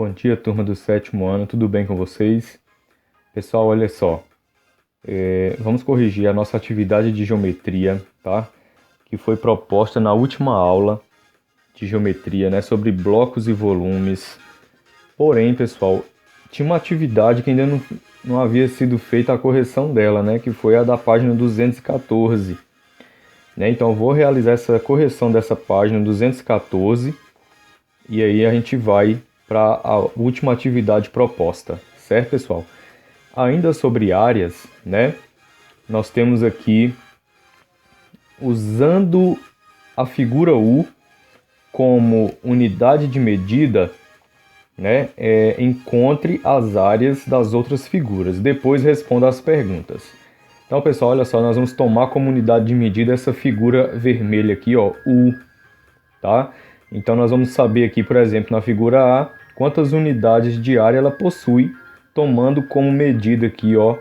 Bom dia, turma do sétimo ano, tudo bem com vocês? Pessoal, olha só, vamos corrigir a nossa atividade de geometria, tá? Que foi proposta na última aula de geometria, né? Sobre blocos e volumes. Porém, pessoal, tinha uma atividade que ainda não havia sido feita a correção dela, né? Que foi a da página 214, né? Então, eu vou realizar essa correção dessa página 214 e aí a gente vai para a última atividade proposta, certo, pessoal? Ainda sobre áreas, né? Nós temos aqui, usando a figura U como unidade de medida, né? Encontre as áreas das outras figuras. Depois responda as perguntas. Então, pessoal, olha só, nós vamos tomar como unidade de medida essa figura vermelha aqui, ó, U, tá? Então, nós vamos saber aqui, por exemplo, na figura A, quantas unidades de área ela possui, tomando como medida aqui, ó,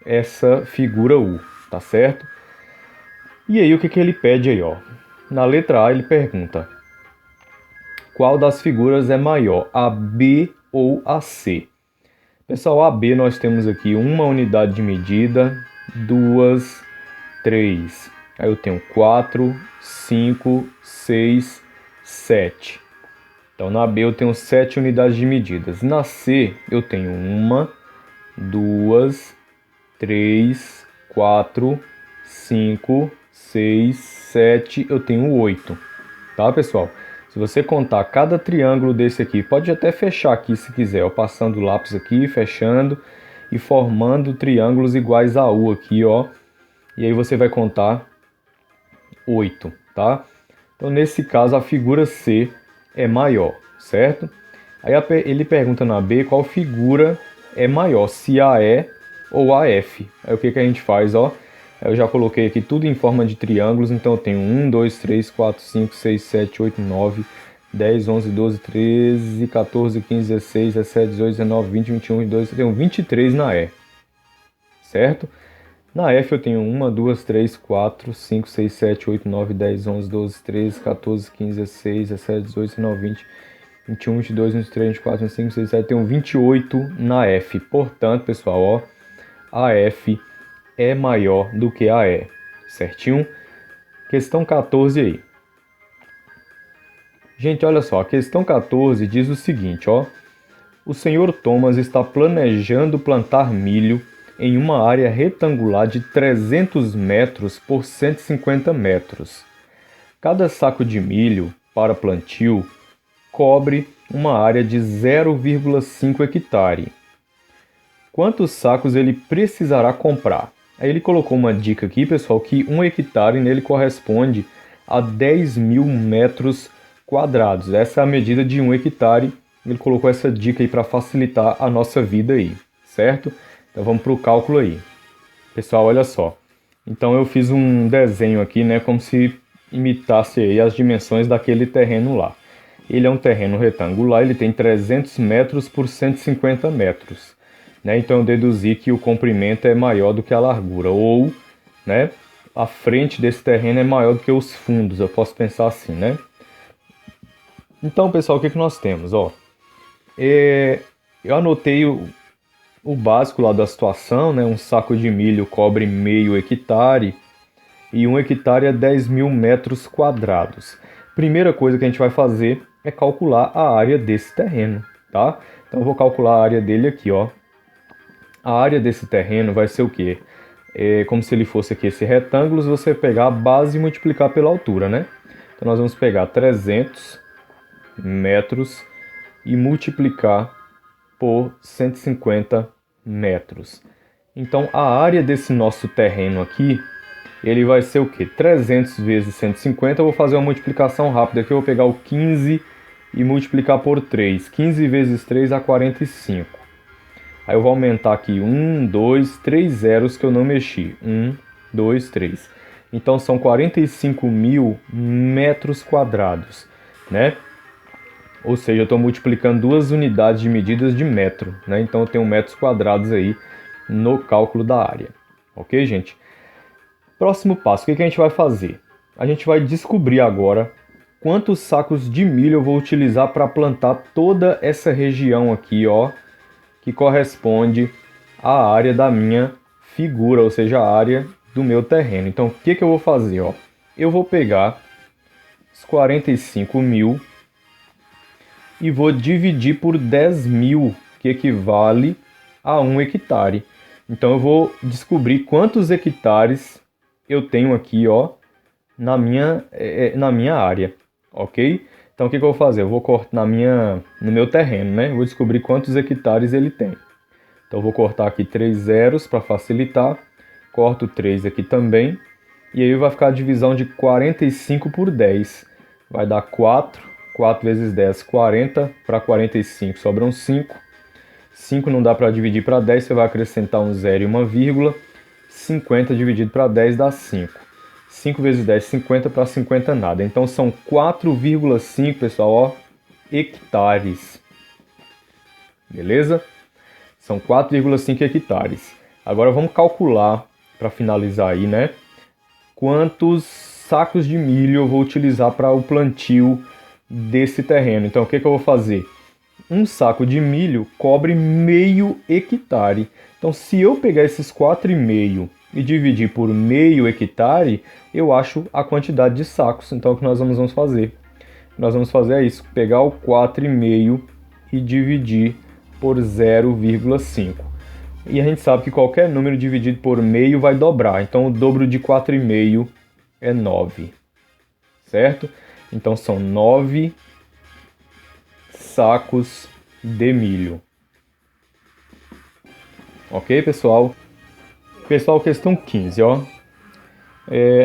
essa figura U, tá certo? E aí, o que ele pede aí, ó? Na letra A, ele pergunta: qual das figuras é maior, a B ou a C? Pessoal, a B nós temos aqui uma unidade de medida, duas, três. Aí eu tenho 4, 5, 6, 7. Então na B eu tenho 7 unidades de medidas. Na C eu tenho 1, 2, 3, 4, 5, 6, 7. Eu tenho 8. Tá, pessoal? Se você contar cada triângulo desse aqui, pode até fechar aqui se quiser, ó, passando o lápis aqui, fechando e formando triângulos iguais a U aqui, ó. E aí você vai contar 8, tá? Então nesse caso a figura C é maior, certo? Aí ele pergunta na B qual figura é maior, se a E ou a F. Aí o que a gente faz, ó? Eu já coloquei aqui tudo em forma de triângulos, então eu tenho 1, 2, 3, 4, 5, 6, 7, 8, 9, 10, 11, 12, 13, 14, 15, 16, 17, 18, 19, 20, 21, 22, eu tenho 23 na E, certo? Na F eu tenho 1, 2, 3, 4, 5, 6, 7, 8, 9, 10, 11, 12, 13, 14, 15, 16, 17, 18, 19, 20, 21, 22, 23, 24, 25, 26, 27, eu tenho 28 na F. Portanto, pessoal, ó, a F é maior do que a E, certinho? Questão 14 aí. Gente, olha só, a questão 14 diz o seguinte, ó. O senhor Thomas está planejando plantar milho em uma área retangular de 300 metros por 150 metros. Cada saco de milho para plantio cobre uma área de 0,5 hectare. Quantos sacos ele precisará comprar? Aí ele colocou uma dica aqui, pessoal, que 1 hectare nele corresponde a 10.000 metros quadrados. Essa é a medida de 1 hectare. Ele colocou essa dica aí para facilitar a nossa vida aí, certo? Então vamos para o cálculo aí. Pessoal, olha só. Então eu fiz um desenho aqui, né, como se imitasse aí as dimensões daquele terreno lá. Ele é um terreno retangular, ele tem 300 metros por 150 metros. Né? Então eu deduzi que o comprimento é maior do que a largura, ou, né, a frente desse terreno é maior do que os fundos, eu posso pensar assim, né? Então, pessoal, o que nós temos? Ó, eu anotei o básico lá da situação, né? Um saco de milho cobre meio hectare e 1 hectare é 10.000 metros quadrados. Primeira coisa que a gente vai fazer é calcular a área desse terreno, tá? Então eu vou calcular a área dele aqui, ó. A área desse terreno vai ser o quê? É como se ele fosse aqui esse retângulo, se você pegar a base e multiplicar pela altura, né? Então nós vamos pegar 300 metros e multiplicar por 150 metros. Então a área desse nosso terreno aqui, ele vai ser o quê? 300 vezes 150, eu vou fazer uma multiplicação rápida aqui, eu vou pegar o 15 e multiplicar por 3. 15 vezes 3 dá 45. Aí eu vou aumentar aqui 1, 2, 3 zeros que eu não mexi. 1, 2, 3. Então são 45.000 metros quadrados, né? Ou seja, eu estou multiplicando duas unidades de medidas de metro, né? Então eu tenho metros quadrados aí no cálculo da área. Ok, gente? Próximo passo, o que a gente vai fazer? A gente vai descobrir agora quantos sacos de milho eu vou utilizar para plantar toda essa região aqui, ó, que corresponde à área da minha figura, ou seja, a área do meu terreno. Então, o que que eu vou fazer, ó? Eu vou pegar os 45.000 e vou dividir por 10.000, que equivale a 1 hectare. Então eu vou descobrir quantos hectares eu tenho aqui, ó, na minha área, ok? Então o que que eu vou fazer? Eu vou cortar no meu terreno, né? Eu vou descobrir quantos hectares ele tem. Então eu vou cortar aqui 3 zeros para facilitar. Corto 3 aqui também. E aí vai ficar a divisão de 45 por 10. Vai dar 4. 4 vezes 10, 40. Para 45 sobram 5. 5 não dá para dividir para 10, você vai acrescentar um zero e uma vírgula. 50 dividido para 10 dá 5. 5 vezes 10, 50, para 50 nada. Então são 4,5, pessoal, ó, hectares. Beleza? São 4,5 hectares. Agora vamos calcular, para finalizar aí, né? Quantos sacos de milho eu vou utilizar para o plantio desse terreno. Então o que que eu vou fazer? Um saco de milho cobre meio hectare. Então se eu pegar esses 4,5 e dividir por meio hectare, eu acho a quantidade de sacos. Então o que nós vamos fazer? Nós vamos fazer é isso, pegar o 4,5 e dividir por 0,5. E a gente sabe que qualquer número dividido por meio vai dobrar. Então o dobro de 4,5 é 9. Certo? Então são 9 sacos de milho. Ok, pessoal? Pessoal, questão 15, ó.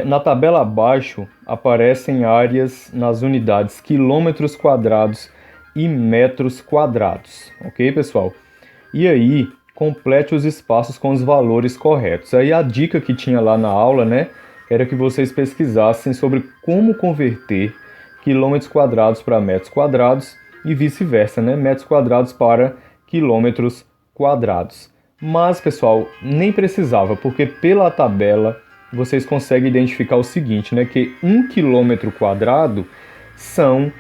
Na tabela abaixo aparecem áreas nas unidades quilômetros quadrados e metros quadrados. Ok, pessoal? E aí, complete os espaços com os valores corretos. Aí a dica que tinha lá na aula, né, era que vocês pesquisassem sobre como converter quilômetros quadrados para metros quadrados e vice-versa, né, metros quadrados para quilômetros quadrados. Mas, pessoal, nem precisava, porque pela tabela vocês conseguem identificar o seguinte, né, que 1 quilômetro quadrado são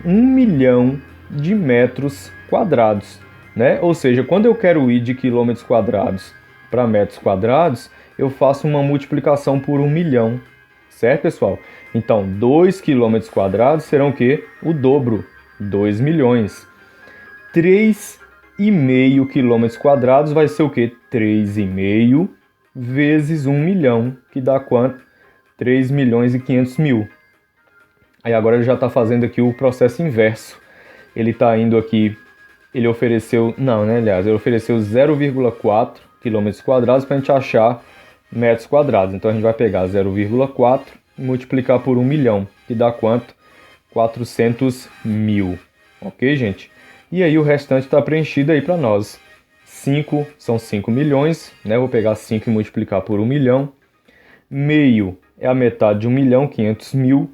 1 milhão de metros quadrados, né? Ou seja, quando eu quero ir de quilômetros quadrados para metros quadrados, eu faço uma multiplicação por 1 milhão, certo, pessoal? Então, 2 quilômetros quadrados serão o quê? O dobro, 2 milhões. 3,5 quilômetros quadrados vai ser o quê? 3,5 vezes 1 milhão, que dá quanto? 3 milhões e 500 mil. Aí agora ele já está fazendo aqui o processo inverso. Ele está indo aqui, ele ofereceu, não, né, aliás, ele ofereceu 0,4 quilômetros quadrados para a gente achar metros quadrados. Então a gente vai pegar 0,4 e multiplicar por 1 milhão, que dá quanto? 400 mil. Ok, gente? E aí o restante está preenchido aí para nós. 5 são 5 milhões, né? Vou pegar 5 e multiplicar por 1 milhão. Meio é a metade de 1 milhão, 500 mil.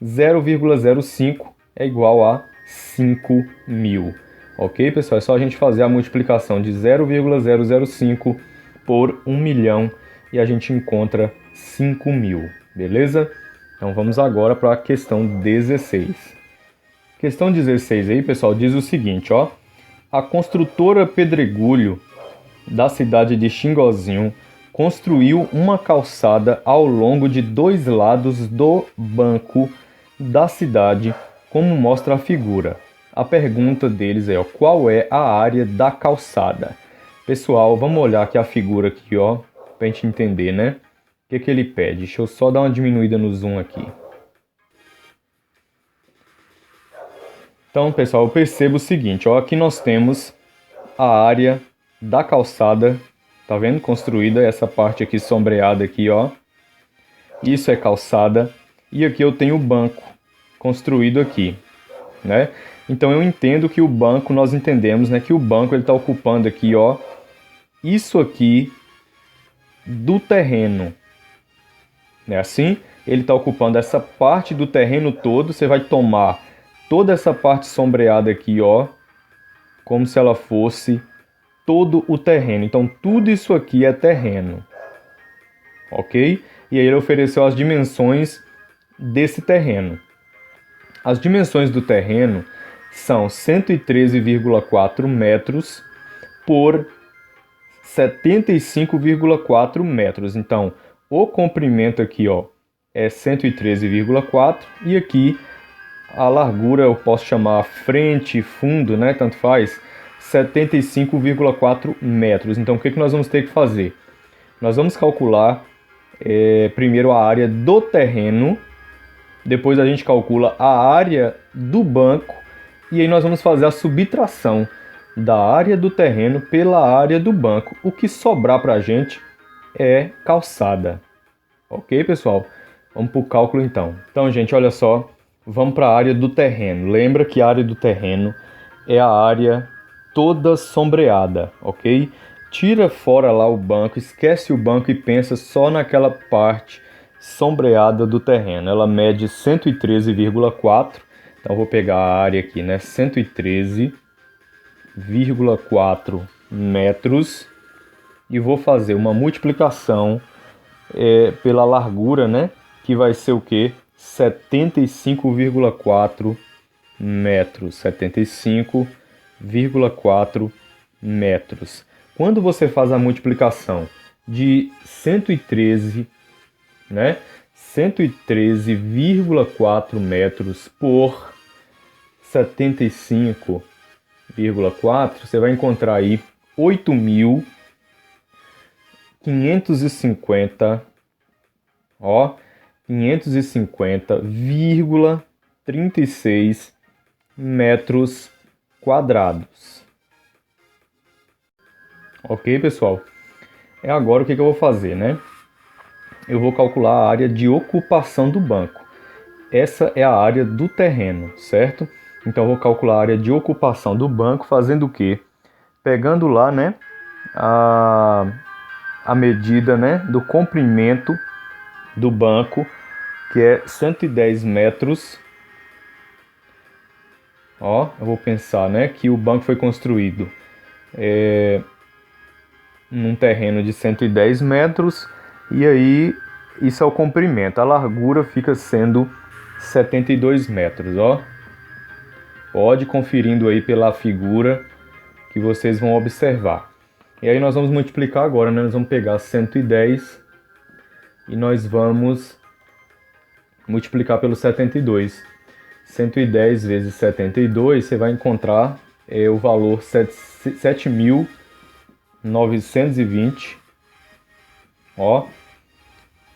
0,05 é igual a 5 mil. Ok, pessoal? É só a gente fazer a multiplicação de 0,005 por 1 milhão e a gente encontra 5 mil. Beleza? Então vamos agora para a questão 16. Questão 16 aí, pessoal, diz o seguinte, ó. A construtora Pedregulho, da cidade de Xingozinho, construiu uma calçada ao longo de 2 lados do banco da cidade, como mostra a figura. A pergunta deles é, ó, qual é a área da calçada? Pessoal, vamos olhar aqui a figura aqui, ó, pra gente entender, né? O que que ele pede? Deixa eu só dar uma diminuída no zoom aqui. Então, pessoal, eu percebo o seguinte, ó, aqui nós temos a área da calçada, tá vendo? Construída, essa parte aqui sombreada aqui, ó. Isso é calçada. E aqui eu tenho o banco construído aqui, né? Então eu entendo que o banco, nós entendemos, né, que o banco ele está ocupando aqui, ó, isso aqui do terreno, né? Assim, ele está ocupando essa parte do terreno todo. Você vai tomar toda essa parte sombreada aqui, ó, como se ela fosse todo o terreno. Então tudo isso aqui é terreno, ok? E aí ele ofereceu as dimensões desse terreno. As dimensões do terreno são 113,4 metros por 75,4 metros. Então, o comprimento aqui, ó, é 113,4 e aqui a largura eu posso chamar frente, fundo, né? Tanto faz, 75,4 metros. Então, o que nós vamos ter que fazer? Nós vamos calcular primeiro a área do terreno, depois a gente calcula a área do banco e aí nós vamos fazer a subtração da área do terreno pela área do banco. O que sobrar para a gente é calçada. Ok, pessoal? Vamos para o cálculo então. Então, gente, olha só. Vamos para a área do terreno. Lembra que a área do terreno é a área toda sombreada, ok? Tira fora lá o banco, esquece o banco e pensa só naquela parte sombreada do terreno. Ela mede 113,4. Então, vou pegar a área aqui, né? 113,4 metros. E vou fazer uma multiplicação pela largura, né? Que vai ser o quê? 75,4 metros. 75,4 metros. Quando você faz a multiplicação de 113, né? 113,4 metros por 75,4, você vai encontrar aí 8.550, ó, 550,36 metros quadrados. Ok, pessoal? Agora o que eu vou fazer, né? Eu vou calcular a área de ocupação do banco. Essa é a área do terreno, certo? Então eu vou calcular a área de ocupação do banco fazendo o quê? Pegando lá, né, a medida, né, do comprimento do banco, que é 110 metros. Ó, eu vou pensar, né, que o banco foi construído num terreno de 110 metros, e aí isso é o comprimento. A largura fica sendo 72 metros, ó. Pode conferindo aí pela figura que vocês vão observar. E aí nós vamos multiplicar agora, né? Nós vamos pegar 110 e nós vamos multiplicar pelo 72. 110 vezes 72, você vai encontrar o valor 7.920, ó,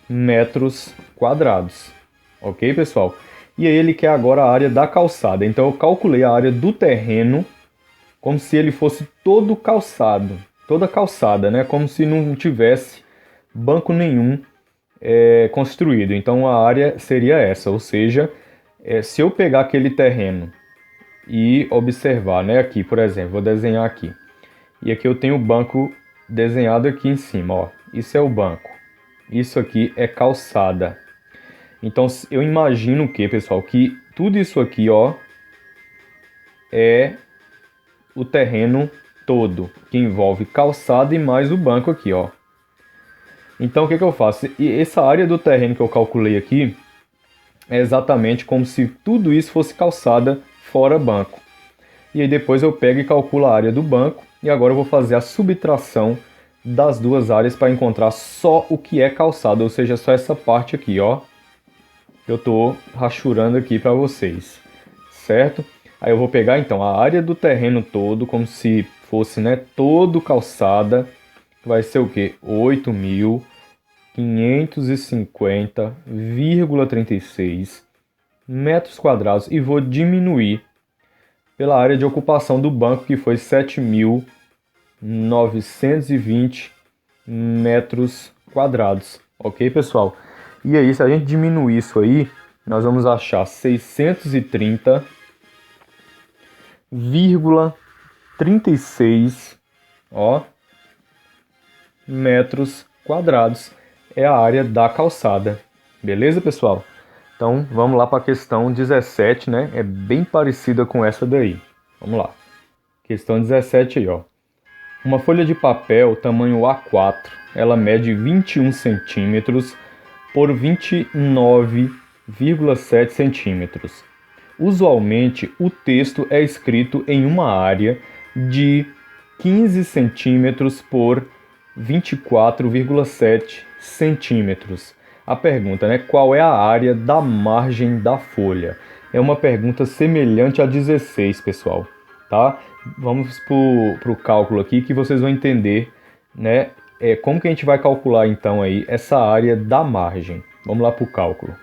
metros quadrados. Ok, pessoal? E aí ele quer agora a área da calçada. Então eu calculei a área do terreno como se ele fosse todo calçado, toda calçada, né? Como se não tivesse banco nenhum construído. Então a área seria essa, ou seja, se eu pegar aquele terreno e observar, né? Aqui, por exemplo, vou desenhar aqui. E aqui eu tenho o banco desenhado aqui em cima, ó. Isso é o banco. Isso aqui é calçada. Então eu imagino que, pessoal, que tudo isso aqui, ó, é o terreno todo, que envolve calçada e mais o banco aqui, ó. Então o que eu faço? E essa área do terreno que eu calculei aqui é exatamente como se tudo isso fosse calçada fora banco. E aí depois eu pego e calculo a área do banco, e agora eu vou fazer a subtração das duas áreas para encontrar só o que é calçado, ou seja, só essa parte aqui, ó. Eu tô rachurando aqui para vocês, certo? Aí eu vou pegar então a área do terreno todo, como se fosse, né, todo calçada, vai ser o que? 8.550,36 metros quadrados, e vou diminuir pela área de ocupação do banco, que foi 7.920 metros quadrados. Ok, pessoal? E aí, se a gente diminuir isso aí, nós vamos achar 630,36, ó, metros quadrados. É a área da calçada. Beleza, pessoal? Então, vamos lá para a questão 17, né? É bem parecida com essa daí. Vamos lá. Questão 17 aí, ó. Uma folha de papel tamanho A4, ela mede 21 centímetros por 29,7 centímetros. Usualmente, o texto é escrito em uma área de 15 centímetros por 24,7 centímetros. A pergunta, né? Qual é a área da margem da folha? É uma pergunta semelhante a 16, pessoal, tá? Vamos para o cálculo aqui que vocês vão entender, né? Como que a gente vai calcular então aí essa área da margem. Vamos lá para o cálculo.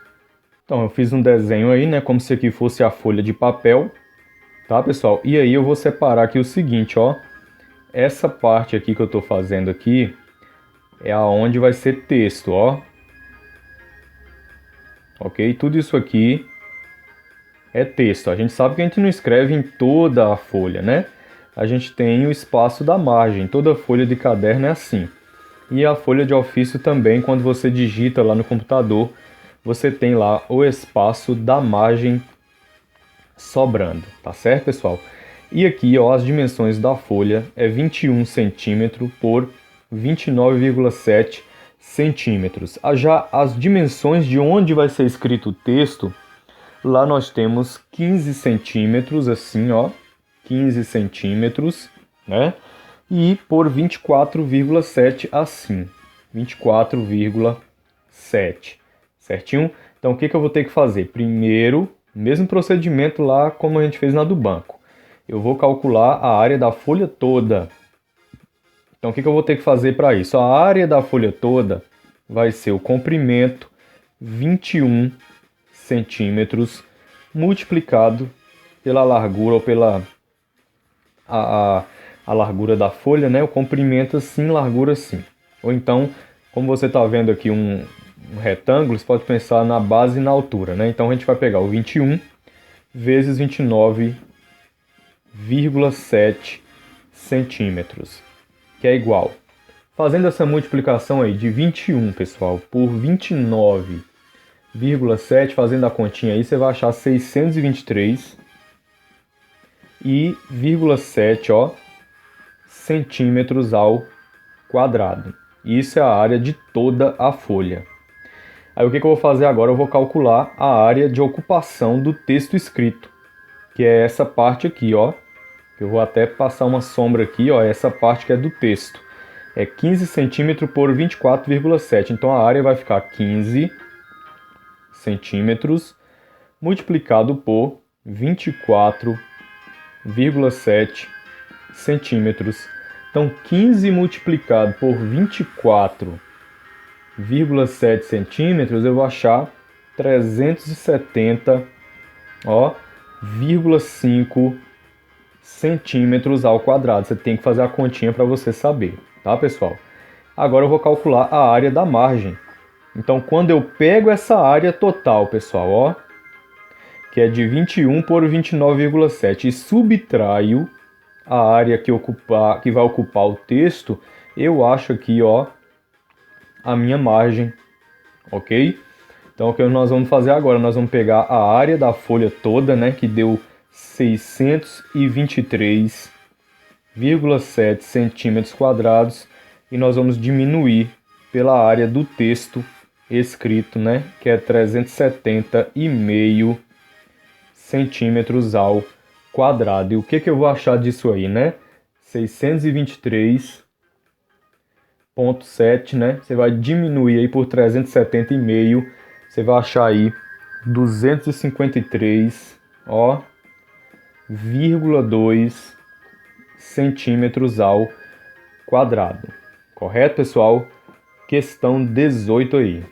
Então, eu fiz um desenho aí, né? Como se aqui fosse a folha de papel, tá, pessoal? E aí eu vou separar aqui o seguinte, ó. Essa parte aqui que eu estou fazendo aqui é aonde vai ser texto, ó. Ok? Tudo isso aqui é texto. A gente sabe que a gente não escreve em toda a folha, né? A gente tem o espaço da margem. Toda folha de caderno é assim. E a folha de ofício também, quando você digita lá no computador, você tem lá o espaço da margem sobrando, tá certo, pessoal? E aqui, ó, as dimensões da folha é 21 centímetros por 29,7 centímetros. Já as dimensões de onde vai ser escrito o texto, lá nós temos 15 centímetros, assim, ó, 15 centímetros, né? E por 24,7 assim, 24,7, certinho? Então o que eu vou ter que fazer? Primeiro, mesmo procedimento lá como a gente fez na do banco. Eu vou calcular a área da folha toda. Então o que eu vou ter que fazer para isso? A área da folha toda vai ser o comprimento 21 centímetros multiplicado pela largura ou pela a largura da folha, né? O comprimento assim, largura assim. Ou então, como você está vendo aqui um retângulo, você pode pensar na base e na altura, né? Então a gente vai pegar o 21 vezes 29,7 centímetros, que é igual. Fazendo essa multiplicação aí de 21, pessoal, por 29,7, fazendo a continha aí, você vai achar 623,7, ó, centímetros ao quadrado. Isso é a área de toda a folha. Aí o que eu vou fazer agora? Eu vou calcular a área de ocupação do texto escrito, que é essa parte aqui, ó. Eu vou até passar uma sombra aqui, ó, essa parte que é do texto. É 15 centímetros por 24,7. Então a área vai ficar 15 centímetros multiplicado por 24,7 centímetros. Então 15 multiplicado por 24,7 centímetros, eu vou achar 370, ó, 0,5 centímetros ao quadrado. Você tem que fazer a continha para você saber, tá, pessoal? Agora eu vou calcular a área da margem. Então, quando eu pego essa área total, pessoal, ó, que é de 21 por 29,7 e subtraio a área que vai ocupar o texto, eu acho aqui, ó, a minha margem, ok? Então, o que nós vamos fazer agora? Nós vamos pegar a área da folha toda, né, que deu 623,7 centímetros quadrados, e nós vamos diminuir pela área do texto escrito, né, que é 370,5 centímetros ao quadrado. E o que eu vou achar disso aí, né? 623,7, né? Você vai diminuir aí por 370,5, você vai achar aí 253, ó, 0,2 centímetros ao quadrado. Correto, pessoal? Questão 18 aí.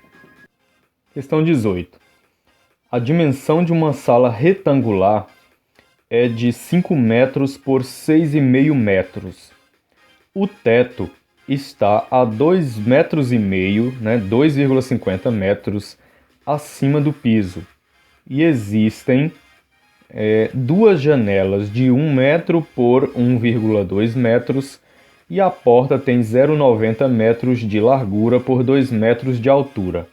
Questão 18. A dimensão de uma sala retangular é de 5 metros por 6,5 metros. O teto está a 2,5 metros, né, 2,50 metros acima do piso. E existem duas janelas de 1 metro por 1,2 metros e a porta tem 0,90 metros de largura por 2 metros de altura.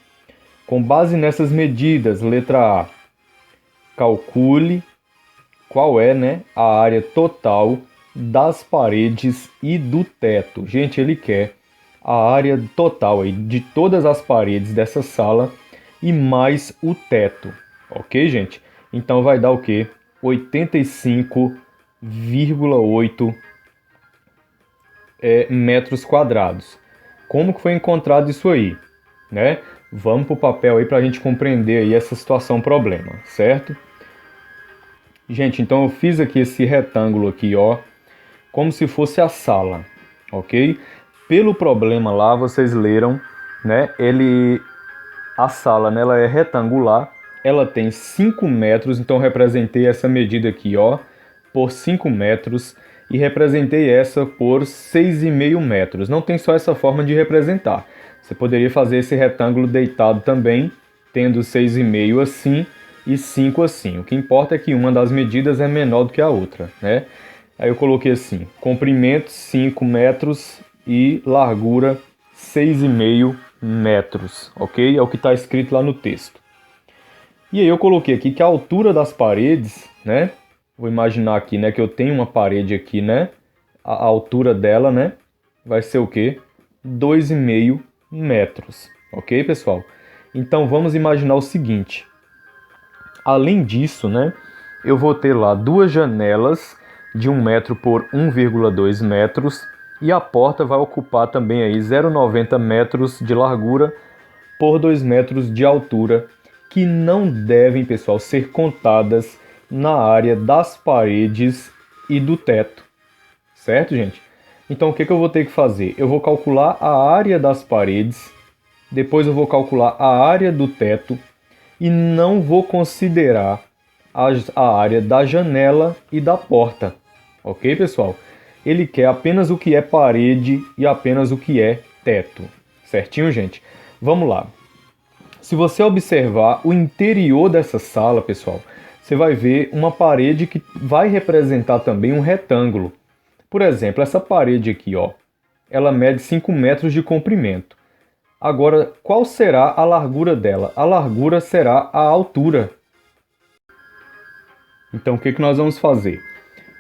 Com base nessas medidas, letra A, calcule qual é, né, a área total das paredes e do teto. Gente, ele quer a área total aí de todas as paredes dessa sala e mais o teto, ok, gente? Então vai dar o quê? 85,8 metros quadrados. Como que foi encontrado isso aí, né? Vamos para o papel aí para a gente compreender aí essa situação problema, certo? Gente, então eu fiz aqui esse retângulo aqui, ó, como se fosse a sala, ok? Pelo problema lá, vocês leram, né? A sala, né, ela é retangular, ela tem 5 metros, então eu representei essa medida aqui, ó, por 5 metros e representei essa por 6,5 metros. Não tem só essa forma de representar. Você poderia fazer esse retângulo deitado também, tendo 6,5 assim e 5 assim. O que importa é que uma das medidas é menor do que a outra, né? Aí eu coloquei assim, comprimento 5 metros e largura 6,5 metros, ok? É o que está escrito lá no texto. E aí eu coloquei aqui que a altura das paredes, né? Vou imaginar aqui, né, que eu tenho uma parede aqui, né? A altura dela, né, vai ser o quê? 2,5 metros, ok, pessoal? Então vamos imaginar o seguinte. Além disso, né, eu vou ter lá duas janelas de 1 metro por 1,2 metros e a porta vai ocupar também aí 0,90 metros de largura por 2 metros de altura, que não devem, pessoal, ser contadas na área das paredes e do teto, certo, gente? Então o que eu vou ter que fazer? Eu vou calcular a área das paredes, depois eu vou calcular a área do teto e não vou considerar a área da janela e da porta, ok, pessoal? Ele quer apenas o que é parede e apenas o que é teto, certinho, gente? Vamos lá. Se você observar o interior dessa sala, pessoal, você vai ver uma parede que vai representar também um retângulo. Por exemplo, essa parede aqui, ó, ela mede 5 metros de comprimento. Agora, qual será a largura dela? A largura será a altura. Então, o que nós vamos fazer?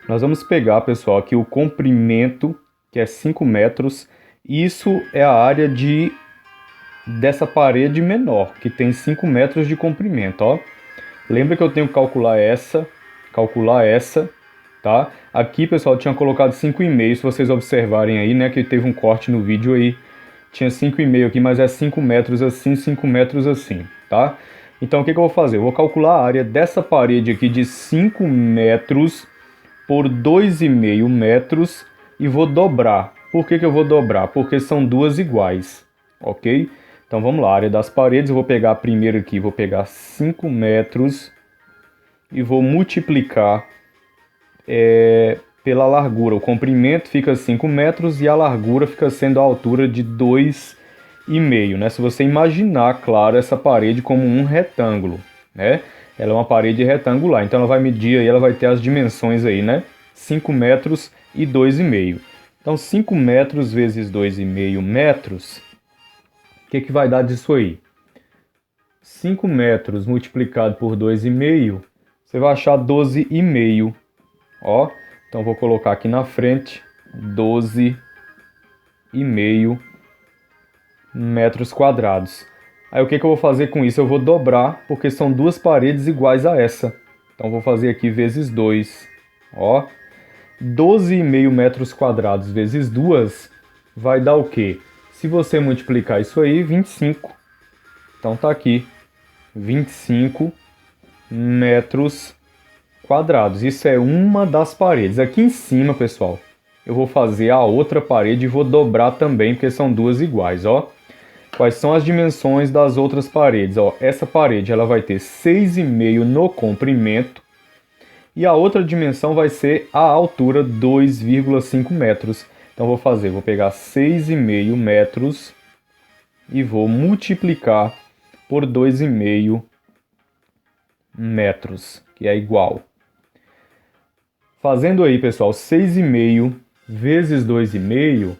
Nós vamos pegar, pessoal, aqui o comprimento, que é 5 metros. Isso é a área dessa parede menor, que tem 5 metros de comprimento, ó. Lembra que eu tenho que calcular essa, tá? Aqui, pessoal, eu tinha colocado 5,5, se vocês observarem aí, né, que teve um corte no vídeo aí. Tinha 5,5 aqui, mas é 5 metros assim, 5 metros assim, tá? Então, o que eu vou fazer? Eu vou calcular a área dessa parede aqui de 5 metros por 2,5 metros e vou dobrar. Por que eu vou dobrar? Porque são duas iguais, ok? Então vamos lá, a área das paredes, eu vou pegar primeiro aqui, vou pegar 5 metros e vou multiplicar pela largura. O comprimento fica 5 metros e a largura fica sendo a altura de 2,5, né? Se você imaginar, claro, essa parede como um retângulo, né? Ela é uma parede retangular, então ela vai medir aí, ela vai ter as dimensões aí, né? 5 metros e 2,5. Então 5 metros vezes 2,5 metros, o que vai dar disso aí? 5 metros multiplicado por 2,5, você vai achar 12,5. Ó, então vou colocar aqui na frente 12,5 metros quadrados. Aí o que eu vou fazer com isso? Eu vou dobrar, porque são duas paredes iguais a essa. Então vou fazer aqui vezes 2. Ó, 12,5 metros quadrados vezes 2 vai dar o quê? Se você multiplicar isso aí, 25. Então tá aqui, 25 metros quadrados. Isso é uma das paredes. Aqui em cima, pessoal, eu vou fazer a outra parede e vou dobrar também, porque são duas iguais, ó. Quais são as dimensões das outras paredes? Ó, essa parede ela vai ter 6,5 no comprimento e a outra dimensão vai ser a altura, 2,5 metros. Então vou pegar 6,5 metros e vou multiplicar por 2,5 metros, que é igual. Fazendo aí, pessoal, 6,5 vezes 2,5,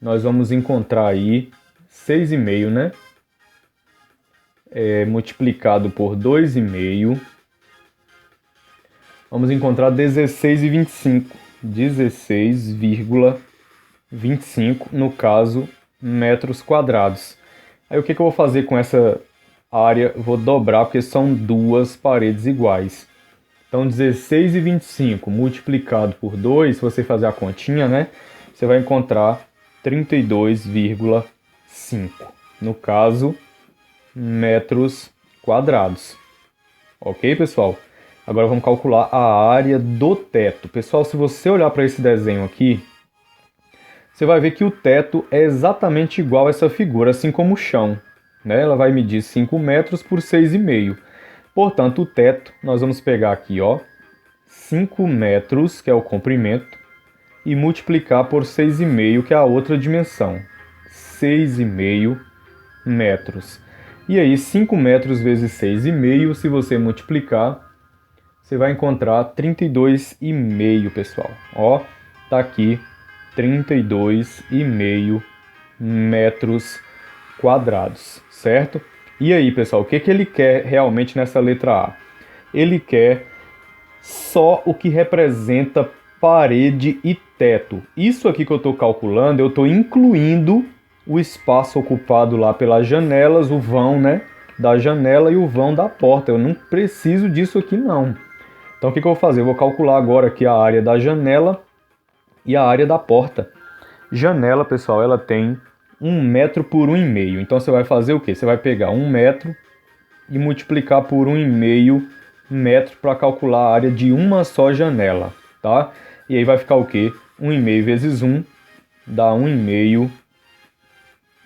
nós vamos encontrar aí 6,5, né? Multiplicado por 2,5, vamos encontrar 16,25. 16,25, no caso, metros quadrados. Aí o que eu vou fazer com essa área? Vou dobrar, porque são duas paredes iguais. Então 16,25 multiplicado por 2, se você fazer a continha, né? Você vai encontrar 32,5. No caso, metros quadrados. Ok, pessoal? Agora vamos calcular a área do teto. Pessoal, se você olhar para esse desenho aqui, você vai ver que o teto é exatamente igual a essa figura, assim como o chão, né? Ela vai medir 5 metros por 6,5. Portanto, o teto, nós vamos pegar aqui, ó, 5 metros, que é o comprimento, e multiplicar por 6,5, que é a outra dimensão. 6,5 metros. E aí, 5 metros vezes 6,5, se você multiplicar, você vai encontrar 32,5, pessoal. Ó, tá aqui, 32,5 metros quadrados, certo? E aí, pessoal, o que ele quer realmente nessa letra A? Ele quer só o que representa parede e teto. Isso aqui que eu estou calculando, eu estou incluindo o espaço ocupado lá pelas janelas, o vão, né, da janela e o vão da porta. Eu não preciso disso aqui, não. Então, o que eu vou fazer? Eu vou calcular agora aqui a área da janela e a área da porta. Janela, pessoal, ela tem 1 metro por 1,5. Então você vai fazer o quê? Você vai pegar 1 metro e multiplicar por 1,5 metro para calcular a área de uma só janela, tá? E aí vai ficar o quê? 1,5 vezes 1 dá 1,5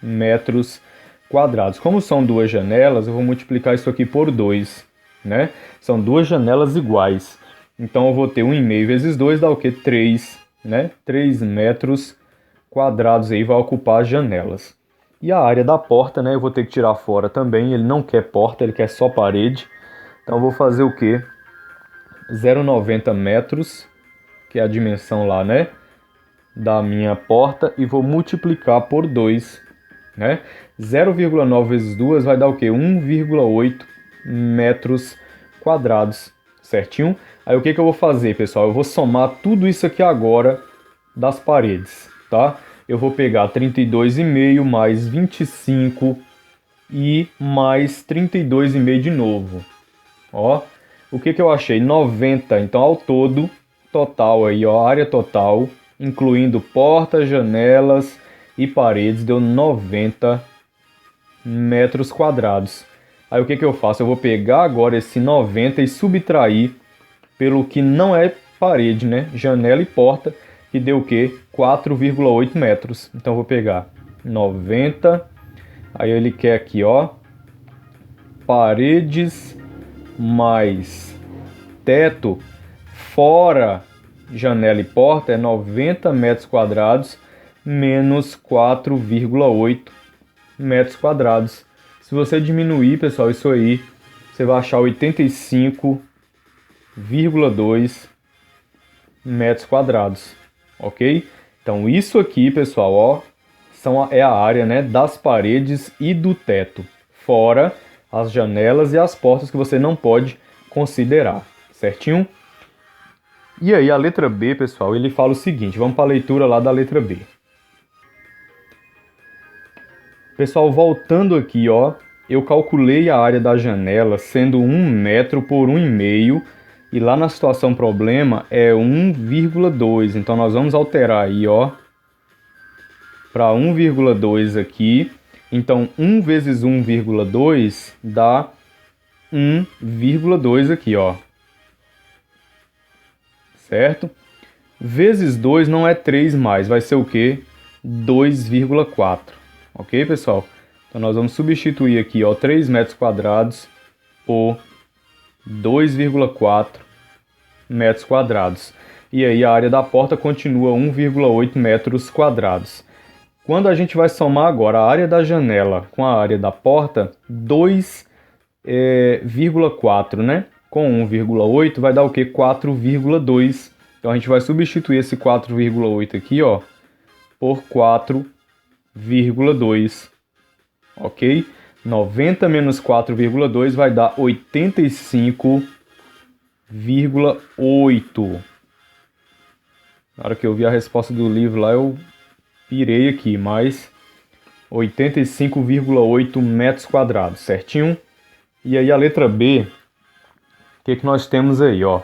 metros quadrados. Como são duas janelas, eu vou multiplicar isso aqui por 2, né? São duas janelas iguais. Então eu vou ter 1,5 vezes 2 dá o quê? 3, né? 3 metros quadrados aí vai ocupar as janelas. E a área da porta, né, eu vou ter que tirar fora também, ele não quer porta, ele quer só parede. Então eu vou fazer o quê? 0,90 metros, que é a dimensão lá, né, da minha porta, e vou multiplicar por 2, né? 0,9 vezes 2 vai dar o quê? 1,8 metros quadrados, certinho? Aí o que eu vou fazer, pessoal? Eu vou somar tudo isso aqui agora das paredes, tá? Eu vou pegar 32,5 mais 25 e mais 32,5 de novo. Ó, o que eu achei? 90. Então, ao todo, total aí, ó, área total, incluindo portas, janelas e paredes, deu 90 metros quadrados. Aí o que eu faço? Eu vou pegar agora esse 90 e subtrair pelo que não é parede, né? Janela e porta, que deu o quê? 4,8 metros. Então eu vou pegar 90, aí ele quer aqui, ó, paredes mais teto, fora janela e porta, é 90 metros quadrados, menos 4,8 metros quadrados. Se você diminuir, pessoal, isso aí, você vai achar 85,2 metros quadrados. Ok? Então isso aqui, pessoal, ó, é a área, né, das paredes e do teto, fora as janelas e as portas que você não pode considerar, certinho? E aí a letra B, pessoal, ele fala o seguinte, vamos para a leitura lá da letra B. Pessoal, voltando aqui, ó, eu calculei a área da janela sendo 1 metro por 1,5. E lá na situação problema é 1,2. Então nós vamos alterar aí, ó, para 1,2 aqui. Então 1 vezes 1,2 dá 1,2 aqui, ó. Certo? Vezes 2 não é 3 mais, vai ser o quê? 2,4. Ok, pessoal? Então nós vamos substituir aqui, ó, 3 metros quadrados por 2,4 metros quadrados. E aí a área da porta continua 1,8 metros quadrados. Quando a gente vai somar agora a área da janela com a área da porta, 2,4, né? Com 1,8 vai dar o que? 4,2. Então a gente vai substituir esse 4,8 aqui, ó, por 4,2. Ok? 90 menos 4,2 vai dar 85,8. Na hora que eu vi a resposta do livro lá, eu pirei aqui, mas 85,8 metros quadrados, certinho? E aí a letra B, o que nós temos aí, ó?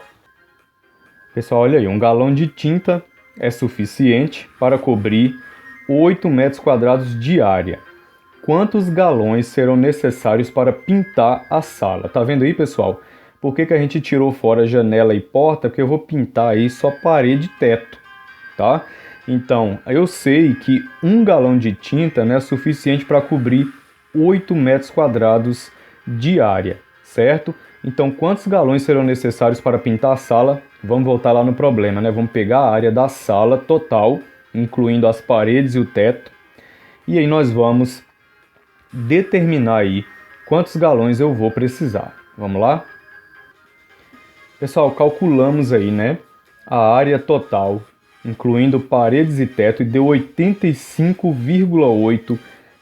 Pessoal, olha aí, um galão de tinta é suficiente para cobrir 8 metros quadrados de área. Quantos galões serão necessários para pintar a sala? Tá vendo aí, pessoal? Por que a gente tirou fora janela e porta? Porque eu vou pintar aí só parede e teto, tá? Então, eu sei que um galão de tinta, né, é suficiente para cobrir 8 metros quadrados de área, certo? Então, quantos galões serão necessários para pintar a sala? Vamos voltar lá no problema, né? Vamos pegar a área da sala total, incluindo as paredes e o teto, e aí nós vamos determinar aí quantos galões eu vou precisar. Vamos lá? Pessoal, calculamos aí, né, a área total, incluindo paredes e teto, e deu 85,8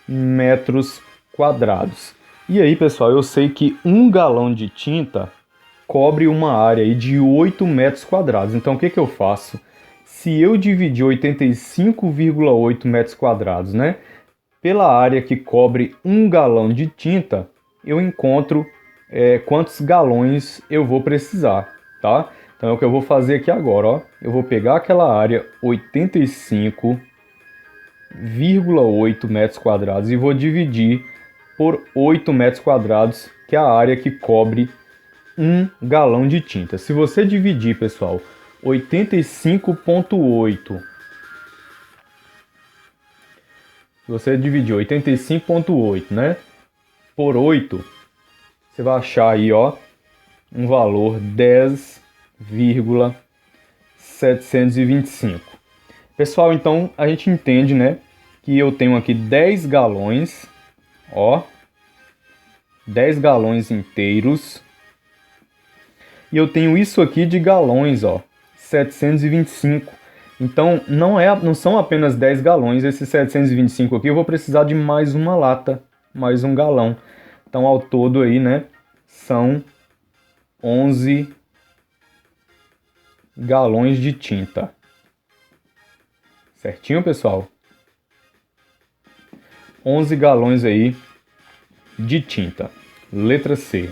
metros quadrados. E aí, pessoal, eu sei que um galão de tinta cobre uma área aí de 8 metros quadrados. Então, o que eu faço? Se eu dividir 85,8 metros quadrados, né, pela área que cobre um galão de tinta, eu encontro quantos galões eu vou precisar, tá? Então é o que eu vou fazer aqui agora, ó. Eu vou pegar aquela área 85,8 metros quadrados e vou dividir por 8 metros quadrados, que é a área que cobre um galão de tinta. Se você dividir, pessoal, 85,8, você dividir 85,8, né, por 8, você vai achar aí, ó, um valor 10,725. Pessoal, então a gente entende, né, que eu tenho aqui 10 galões, ó, 10 galões inteiros. E eu tenho isso aqui de galões, ó, 725. Então não são apenas 10 galões, esses 725 aqui eu vou precisar de mais uma lata, mais um galão. Então ao todo aí, né, são 11 galões de tinta. Certinho, pessoal? 11 galões aí de tinta. Letra C.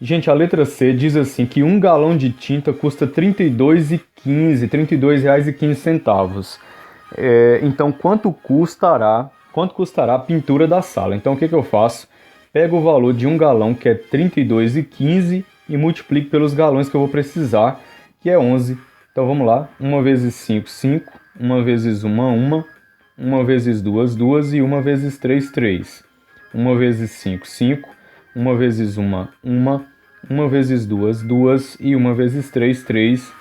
Gente, a letra C diz assim que um galão de tinta custa R$ 32,15. Então, quanto custará a pintura da sala? Então, o que eu faço? Pego o valor de um galão, que é R$ 32,15, e multiplico pelos galões que eu vou precisar, que é 11. Então, vamos lá. 1 vezes 5, 5. 1 vezes 1, 1. 1 vezes 2, 2. E 1 vezes 3, 3. 1 vezes 5, 5. 1 vezes 1, 1, 1 vezes 2, 2 e 1 vezes 3, 3.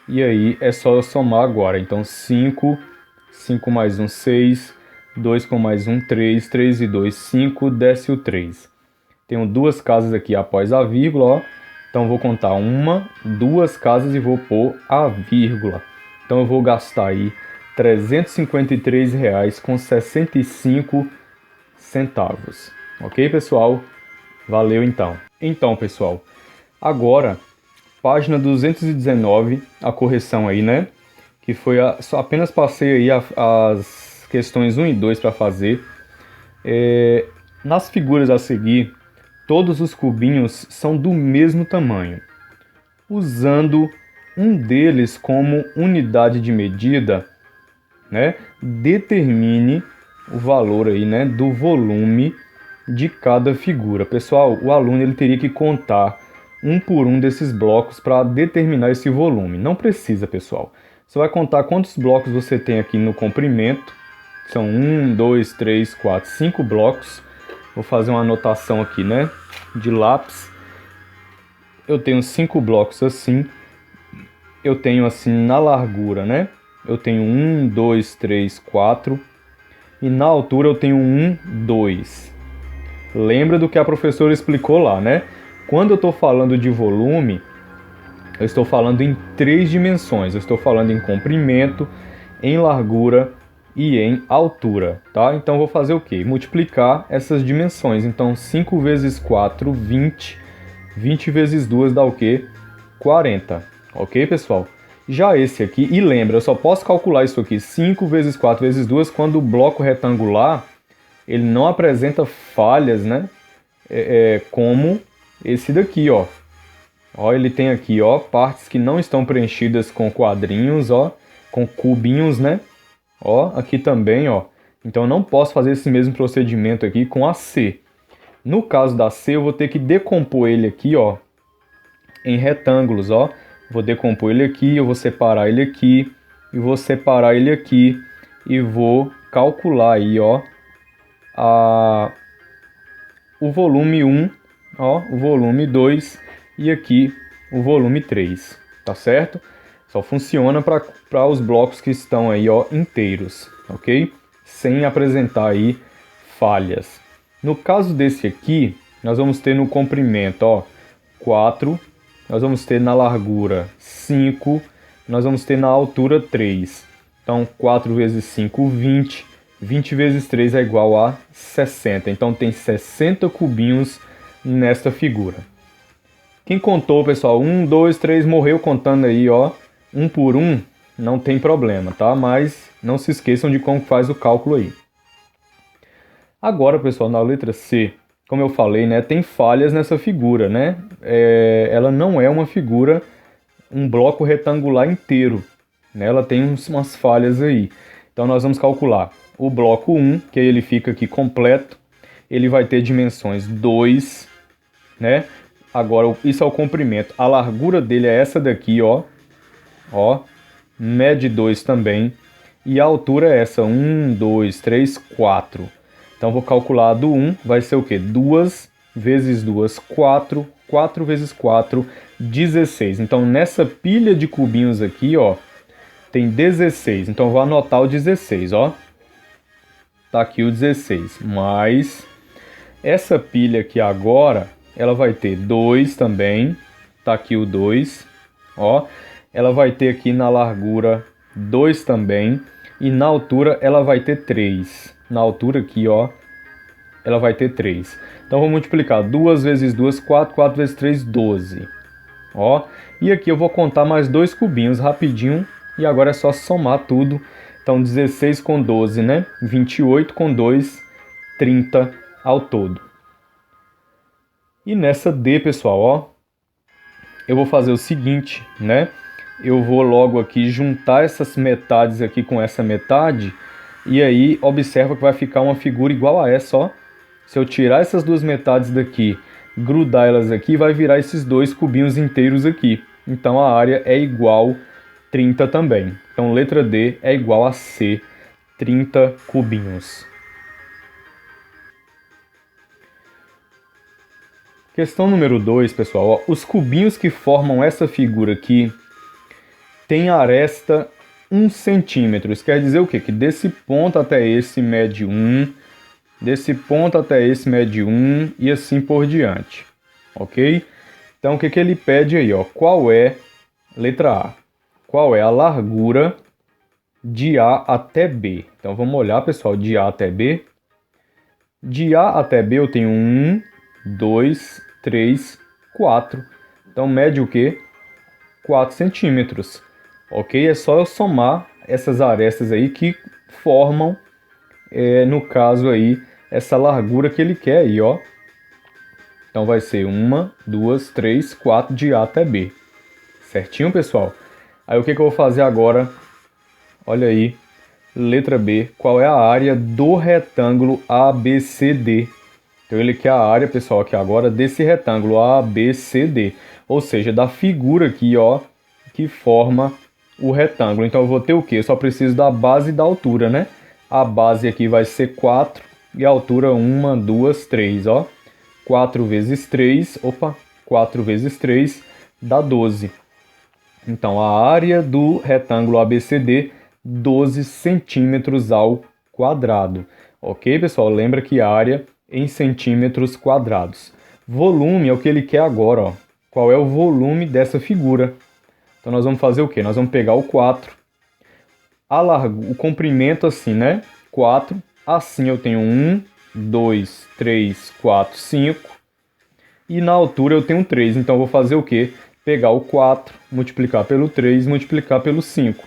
E aí é só somar agora. Então 5, 5 mais 1, 6, 2 com mais 1, 3, 3 e 2, 5, desce o 3. Tenho duas casas aqui após a vírgula, ó. Então vou contar 1, 2 casas e vou pôr a vírgula. Então eu vou gastar aí R$ 353,65. Ok, pessoal? Valeu então. Então, pessoal, agora, página 219, a correção aí, né? Que foi só apenas passei aí as questões 1 e 2 para fazer. Nas figuras a seguir, todos os cubinhos são do mesmo tamanho. Usando um deles como unidade de medida, né? Determine o valor aí, né, do volume de cada figura. Pessoal, o aluno ele teria que contar um por um desses blocos para determinar esse volume. Não precisa, pessoal. Você vai contar quantos blocos você tem aqui no comprimento. São 1, 2, 3, 4, 5 blocos. Vou fazer uma anotação aqui, né, de lápis. Eu tenho 5 blocos assim. Eu tenho assim na largura, né? Eu tenho 1, 2, 3, 4. E na altura eu tenho 1, 2. Lembra do que a professora explicou lá, né? Quando eu estou falando de volume, eu estou falando em 3 dimensões. Eu estou falando em comprimento, em largura e em altura, tá? Então vou fazer o quê? Multiplicar essas dimensões. Então 5 vezes 4, 20. 20 vezes 2 dá o quê? 40. Ok, pessoal? Já esse aqui, e lembra, eu só posso calcular isso aqui, 5 vezes 4 vezes 2, quando o bloco retangular ele não apresenta falhas, né? Como esse daqui, ó. Ó, ele tem aqui, ó, partes que não estão preenchidas com quadrinhos, ó, com cubinhos, né? Ó, aqui também, ó. Então eu não posso fazer esse mesmo procedimento aqui com a C. No caso da C, eu vou ter que decompor ele aqui, ó, em retângulos, ó. Vou decompor ele aqui, eu vou separar ele aqui, e vou separar ele aqui, e vou calcular aí, ó, o volume 1, ó, o volume 2 e aqui o volume 3, tá certo? Só funciona para os blocos que estão aí, ó, inteiros, ok? Sem apresentar aí falhas. No caso desse aqui, nós vamos ter no comprimento, ó, 4, nós vamos ter na largura 5, nós vamos ter na altura 3. Então, 4 vezes 5, 20. 20 vezes 3 é igual a 60. Então, tem 60 cubinhos nesta figura. Quem contou, pessoal, 1, 2, 3, morreu contando aí, ó, um por um, não tem problema, tá? Mas não se esqueçam de como faz o cálculo aí. Agora, pessoal, na letra C, como eu falei, né, tem falhas nessa figura, né? Ela não é uma figura, um bloco retangular inteiro, né? Ela tem umas falhas aí. Então, nós vamos calcular o bloco 1, que aí ele fica aqui completo. Ele vai ter dimensões 2, né? Agora, isso é o comprimento. A largura dele é essa daqui, ó. Ó, mede 2 também. E a altura é essa, 1, 2, 3, 4. Então, vou calcular do 1, vai ser o quê? 2 vezes 2, 4. 4 vezes 4, 16. Então, nessa pilha de cubinhos aqui, ó, tem 16. Então, eu vou anotar o 16, ó. Tá aqui o 16. Mas essa pilha aqui agora, ela vai ter 2 também. Tá aqui o 2, ó. Ela vai ter aqui na largura 2 também. E na altura ela vai ter 3. Na altura aqui, ó, ela vai ter 3. Então, vou multiplicar 2 vezes 2, 4. 4 vezes 3, 12. Ó, e aqui eu vou contar mais 2 cubinhos rapidinho. E agora é só somar tudo. Então, 16 com 12, né? 28 com 2, 30 ao todo. E nessa D, pessoal, ó, eu vou fazer o seguinte, né? Eu vou logo aqui juntar essas metades aqui com essa metade. E aí, observa que vai ficar uma figura igual a essa, ó. Se eu tirar essas duas metades daqui, grudar elas aqui, vai virar esses 2 cubinhos inteiros aqui. Então, a área é igual 30 também. Então, letra D é igual a C, 30 cubinhos. Questão número 2, pessoal. Ó, os cubinhos que formam essa figura aqui têm aresta 1 centímetro. Isso quer dizer o quê? Que desse ponto até esse mede 1, desse ponto até esse mede 1 e assim por diante. Ok? Então, o que ele pede aí? Ó? Qual é, letra A, qual é a largura de A até B? Então, vamos olhar, pessoal, de A até B. De A até B eu tenho 1, 2, 3, 4. Então, mede o quê? 4 centímetros. Ok? É só eu somar essas arestas aí que formam, no caso aí, essa largura que ele quer aí, ó. Então, vai ser 1, 2, 3, 4 de A até B. Certinho, pessoal? Aí, o que eu vou fazer agora? Olha aí, letra B. Qual é a área do retângulo ABCD? Então, ele quer a área, pessoal, aqui agora desse retângulo ABCD. Ou seja, da figura aqui, ó, que forma o retângulo. Então, eu vou ter o quê? Eu só preciso da base e da altura, né? A base aqui vai ser 4 e a altura 1, 2, 3, ó. 4 vezes 3, 4 vezes 3 dá 12. Então, a área do retângulo ABCD, 12 centímetros ao quadrado. Ok, pessoal? Lembra que área em centímetros quadrados. Volume é o que ele quer agora, ó. Qual é o volume dessa figura? Então, nós vamos fazer o quê? Nós vamos pegar o 4, o comprimento assim, né? 4, assim eu tenho 1, 2, 3, 4, 5. E na altura eu tenho 3. Então, eu vou fazer o quê? Pegar o 4, multiplicar pelo 3, multiplicar pelo 5.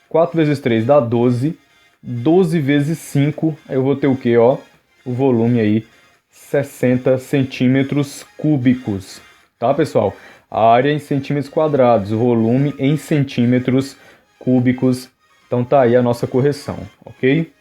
4 vezes 3 dá 12. 12 vezes 5, aí eu vou ter o quê, ó? O volume aí, 60 centímetros cúbicos. tá, pessoal? A área em centímetros quadrados, o volume em centímetros cúbicos. Então tá aí a nossa correção, ok?